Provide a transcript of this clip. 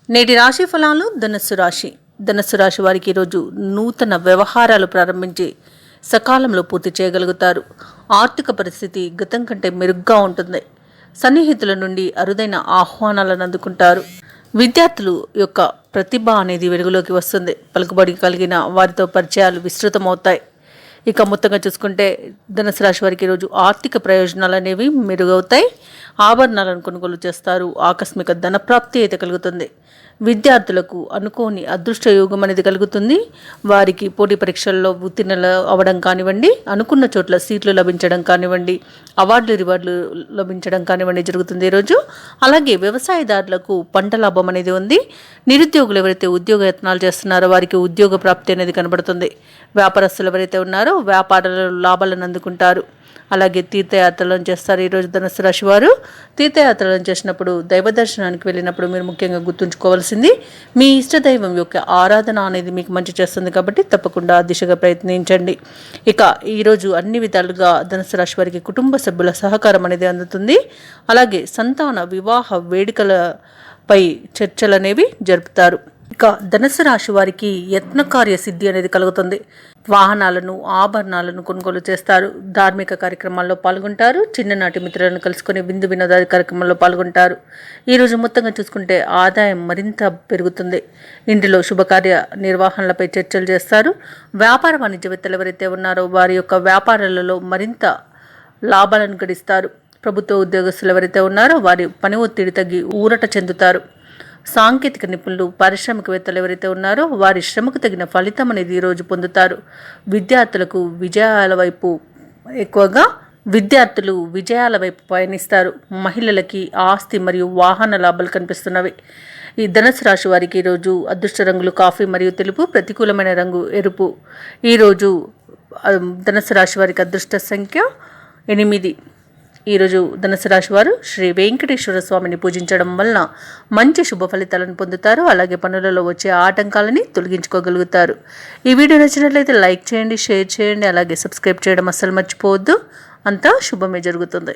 నేటి రాశి ఫలాలు. ధనుస్సు రాశి వారికి ఈరోజు నూతన వ్యవహారాలు ప్రారంభించి సకాలంలో పూర్తి చేయగలుగుతారు. ఆర్థిక పరిస్థితి గతం కంటే మెరుగ్గా ఉంటుంది. సన్నిహితుల నుండి అరుదైన ఆహ్వానాలను అందుకుంటారు. విద్యార్థులు యొక్క ప్రతిభ అనేది వెలుగులోకి వస్తుంది. పలుకుబడి కలిగిన వారితో పరిచయాలు విస్తృతమవుతాయి. ఇక మొత్తంగా చూసుకుంటే ధనుసు రాశి వారికి ఈరోజు ఆర్థిక ప్రయోజనాలు అనేవి మెరుగవుతాయి. ఆభరణాలను కొనుగోలు చేస్తారు. ఆకస్మిక ధనప్రాప్తి అయితే కలుగుతుంది. విద్యార్థులకు అనుకోని అదృష్ట యోగం అనేది కలుగుతుంది. వారికి పోటీ పరీక్షల్లో ఉత్తీర్ణులు అవ్వడం కానివ్వండి, అనుకున్న చోట్ల సీట్లు లభించడం కానివ్వండి, రివార్డులు లభించడం కానివ్వండి జరుగుతుంది ఈరోజు. అలాగే వ్యవసాయదారులకు పంట లాభం అనేది ఉంది. నిరుద్యోగులు ఎవరైతే ఉద్యోగ యత్నాలు చేస్తున్నారో వారికి ఉద్యోగ ప్రాప్తి అనేది కనబడుతుంది. వ్యాపారస్తులు ఎవరైతే ఉన్నారో వ్యాపారాల లాభాలను అందుకుంటారు. అలాగే తీర్థయాత్రలను చేస్తారు ఈరోజు ధనుసు రాశి వారు. తీర్థయాత్రలను చేసినప్పుడు దైవ దర్శనానికి వెళ్ళినప్పుడు మీరు ముఖ్యంగా గుర్తుంచుకోవాల్సింది మీ ఇష్టదైవం యొక్క ఆరాధన అనేది మీకు మంచి చేస్తుంది. కాబట్టి తప్పకుండా ఆ దిశగా ప్రయత్నించండి. ఇక ఈరోజు అన్ని విధాలుగా ధనుసు రాశి వారికి కుటుంబ సభ్యుల సహకారం అనేది అందుతుంది. అలాగే సంతాన వివాహ వేడుకలపై చర్చలు అనేవి జరుపుతారు. ఇక ధనుసు రాశి వారికి యత్నకార్య సిద్ధి అనేది కలుగుతుంది. వాహనాలను, ఆభరణాలను కొనుగోలు చేస్తారు. ధార్మిక కార్యక్రమాల్లో పాల్గొంటారు. చిన్ననాటి మిత్రులను కలుసుకుని విందు వినోదాది కార్యక్రమాల్లో పాల్గొంటారు. ఈరోజు మొత్తంగా చూసుకుంటే ఆదాయం మరింత పెరుగుతుంది. ఇంటిలో శుభకార్య నిర్వహణలపై చర్చలు చేస్తారు. వ్యాపార వాణిజ్యవేత్తలు ఎవరైతే ఉన్నారో వారి యొక్క వ్యాపారాలలో మరింత లాభాలను గడిస్తారు. ప్రభుత్వ ఉద్యోగస్తులు ఎవరైతే ఉన్నారో వారి పని ఒత్తిడి తగ్గి ఊరట చెందుతారు. సాంకేతిక నిపుణులు, పారిశ్రామికవేత్తలు ఎవరైతే ఉన్నారో వారి శ్రమకు తగిన ఫలితం అనేది ఈరోజు పొందుతారు. విద్యార్థులు విజయాల వైపు పయనిస్తారు. మహిళలకి ఆస్తి మరియు వాహన లాభాలు కనిపిస్తున్నవి. ఈ ధనుసు రాశి వారికి ఈరోజు అదృష్ట రంగులు కాఫీ మరియు తెలుపు, ప్రతికూలమైన రంగు ఎరుపు. ఈరోజు ధనుసు రాశి వారికి అదృష్ట సంఖ్య 8. ఈరోజు ధనుసు రాశి వారు శ్రీ వెంకటేశ్వర స్వామిని పూజించడం వలన మంచి శుభ ఫలితాలను పొందుతారు. అలాగే పనులలో వచ్చే ఆటంకాలని తొలగించుకోగలుగుతారు. ఈ వీడియో నచ్చినట్లయితే లైక్ చేయండి, షేర్ చేయండి, అలాగే సబ్స్క్రైబ్ చేయడం అస్సలు మర్చిపోవద్దు. అంతా శుభమే జరుగుతుంది.